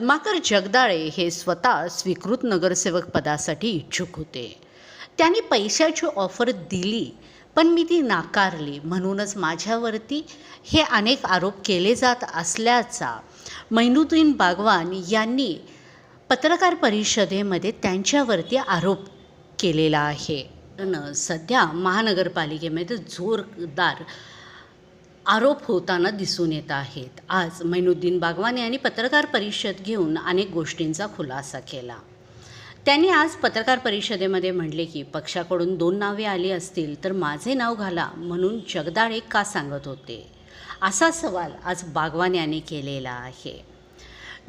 पद्माकर जगदाळे हे स्वतः स्वीकृत नगरसेवक पदासाठी इच्छुक होते. त्यांनी पैशाची ऑफर दिली, पण मी ती नाकारली. म्हणूनच माझ्यावरती हे अनेक आरोप केले जात असल्याचा मैनुद्दीन बागवान यांनी पत्रकार परिषदेमध्ये त्यांच्यावरती आरोप केलेला आहे. सध्या महानगरपालिकेमध्ये जोरदार आरोप होताना दिसून येत आहेत. आज मैनुद्दीन बागवान यांनी पत्रकार परिषद घेऊन अनेक गोष्टींचा खुलासा केला. त्यांनी आज पत्रकार परिषदेमध्ये म्हटले की पक्षाकडून 2 नावे आली असतील तर माझे नाव घाला म्हणून जगदाळे का सांगत होते, असा सवाल आज बागवान यांनी केलेला आहे.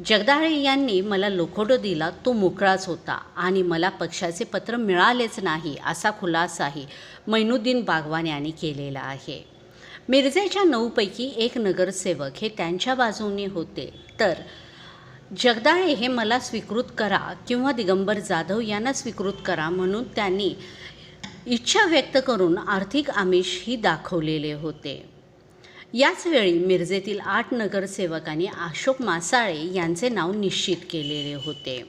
जगदाळे यांनी मला लोखंड दिला, तो मोकळाच होता आणि मला पक्षाचे पत्र मिळालेच नाही, असा खुलासाही मैनुद्दीन बागवान यांनी केलेला आहे. मिरजेच्या 9 पैकी 1 नगरसेवक हे त्यांच्या बाजूने होते, तर जगदाळे हे मला स्वीकृत करा किंवा दिगंबर जाधव यांना स्वीकृत करा म्हणून त्यांनी इच्छा व्यक्त करून आर्थिक आमिषही दाखवलेले होते. याचवेळी मिरजेतील 8 नगरसेवकांनी अशोक मासाळे यांचे नाव निश्चित केलेले होते.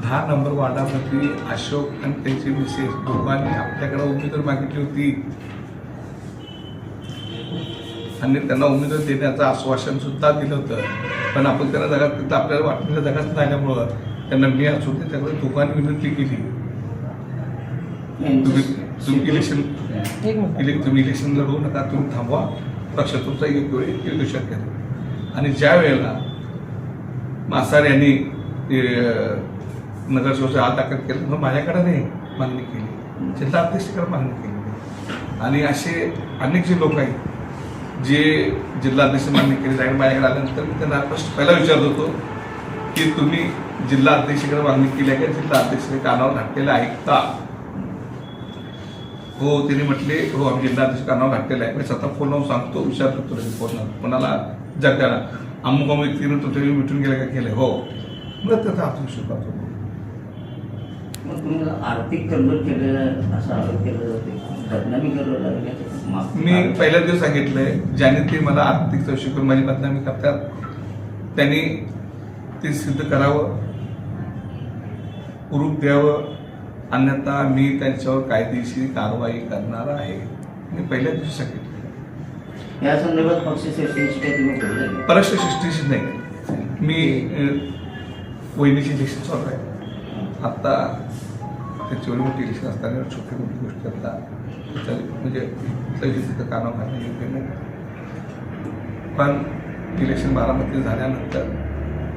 10 नंबर वार्डामध्ये अशोक आणि त्यांची मिसेस दोघांनी आपल्याकडे उमेदवार मागितली होती आणि त्यांना उमेदवार देण्याचं आश्वासन सुद्धा दिलं होतं. पण आपण त्यांना जागा तिथं आपल्याला वाटलेल्या जागाच राहिल्यामुळं त्यांना मी असून त्याच्याकडे दोघांनी विनंती केली, तुम्ही इलेक्शन लढवू नका, तुम्ही थांबवा, पक्ष तुमचा योग्य वेळी येऊ शकेल. आणि ज्या वेळेला मासार यांनी नगरसेवकाचा हात दाखल केला मग माझ्याकडे नाही मागणी केली, जिल्हा अध्यक्षाकडे मागणी केली. आणि असे अनेक जे लोक आहेत जे जिल्हा अध्यक्ष मागणी केली जाईल माझ्याकडे आल्यानंतर मी त्यांना पहिला विचारत होतो की तुम्ही जिल्हा अध्यक्षाकडे मागणी केली आहे का, जिल्हा अध्यक्षाने कानावर घातलेलं आहे का? हो, त्यांनी म्हटले हो आम्ही जिल्हा अध्यक्ष कानावर घातलेलं आहे. मी स्वतः फोन लावून सांगतो, विचारतो तुला फोन कोणाला जगाला अमुक अमुक व्यक्तीनं तुमच्या भेटून गेलं का, केलं हो, मग त्याचा आपण स्वीकारतो. मग तुम्हाला आर्थिक कन्वर्ट केलेलं असं आरोप केलं जाते, बदनामी करत. मी पहिल्या दिवस सांगितलंय, ज्याने ते मला आर्थिक चौकशी करून माझी बदनामी करतात त्यांनी ते सिद्ध करावं, प्रूफ द्यावं, अन्यथा मी त्यांच्यावर कायदेशीर कारवाई करणार आहे. मी पहिल्या दिवशी सांगितलं. या संदर्भात पक्षश्रेष्ठींची काही तुम्ही बोलले? पक्षश्रेष्ठींची नाही, मी वहिनीची इलेक्शन चालू आहे. आत्ता त्याच्यावर मोठी इलेक्शन असताना छोटी मोठी गोष्टी करता म्हणजे तिथं कानावर घालणं योग्य नाही. पण इलेक्शन बारामती झाल्यानंतर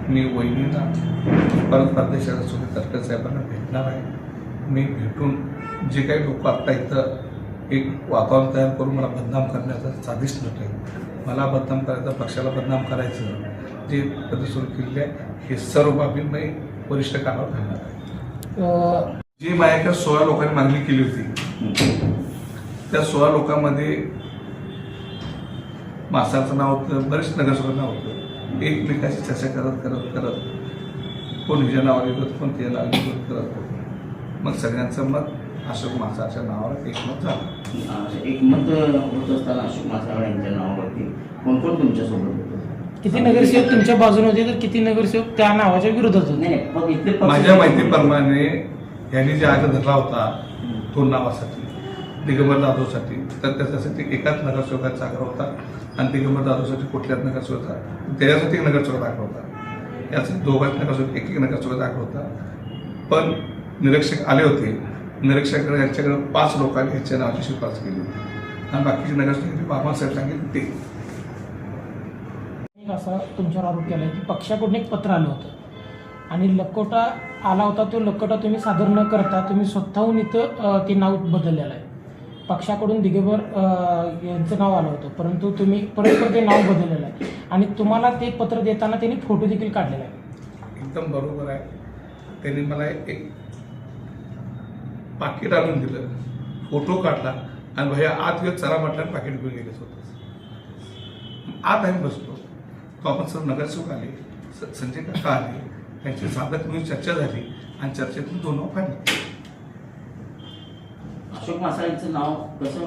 मी वहिनीला परत परदेशात सुद्धा तटकरे साहेबांना भेटणार आहे. मी भेटून जे काही लोक आत्ता इथं एक वातावरण तयार करून मला बदनाम करण्याचा साधिश नट आहे, मला बदनाम करायचं, पक्षाला बदनाम करायचं, जे पद्धत सुरू केलेली आहे हे सर्व बाबी मी वरिष्ठ कानावर घालणार आहे. जी माझ्याकडे 16 लोकांनी मागणी केली होती त्या 16 लोकांमध्ये मासाचं नाव होतं, बरेच नगरसेवक नाव होतं. एकमेकाशी चर्चा करत करत करत कोण हिच्या नावावर येत, कोण तिच्या नावावर करत मग सगळ्यांचं मत अशोक मासाच्या नावावर एकमत झालं. एकमत होत असताना अशोक मासाळ यांच्या नावावरती कोण कोण तुमच्यासोबत होतं? किती नगरसेवक तुमच्या बाजूने होते तर किती नगरसेवक त्या नावाच्या विरोधात होते? माझ्या माहितीप्रमाणे यांनी जे आग्रह धरला होता 2 नावासाठी, दिगंबर जाधवसाठी, तर त्याच्यासाठी एकाच नगरसेवकाचा आग्रह होता आणि दिगंबर जाधवसाठी कुठल्याच नगरसेवकाचा, त्याच्यासाठी एक नगरसेवकाचा आग्रह होता. यासाठी दोघांच नगरसेवक एक नगरसेवकाचा आग्रह होता. पण निरीक्षक आले होते, निरीक्षकाकडे यांच्याकडे 5 लोकांनी ह्याच्या नावाची शिफारस केली होती आणि बाकीचे नगरसेवक बाबासाहेब सांगितले ते. असा तुमच्यावर आरोप केला की पक्षाकडून एक पत्र आलं होतं आणि लकोटा आला होता, तो लकोटा तुम्ही सादर न करता तुम्ही स्वतःहून इथं ते नाव बदललेलं आहे. पक्षाकडून दिगंबर यांचं नाव आलं होतं, परंतु तुम्ही परस्पर ते नाव बदललेलं आहे आणि तुम्हाला ते पत्र देताना त्यांनी फोटो देखील काढलेला आहे. एकदम बरोबर आहे. त्यांनी मला एक पाकिट आणून दिलं, फोटो काढला आणि भैया आत येत चला म्हटलं, पाकिट घेऊन गेले स्वतः. आत आम्ही बसलो, तो आपण सर्व नगरसेवक आले, संजय काका आले, त्यांची साधक म्हणून चर्चा झाली आणि चर्चेतून 2 नाव काढली. अशोक मासाळ यांचं नाव कसं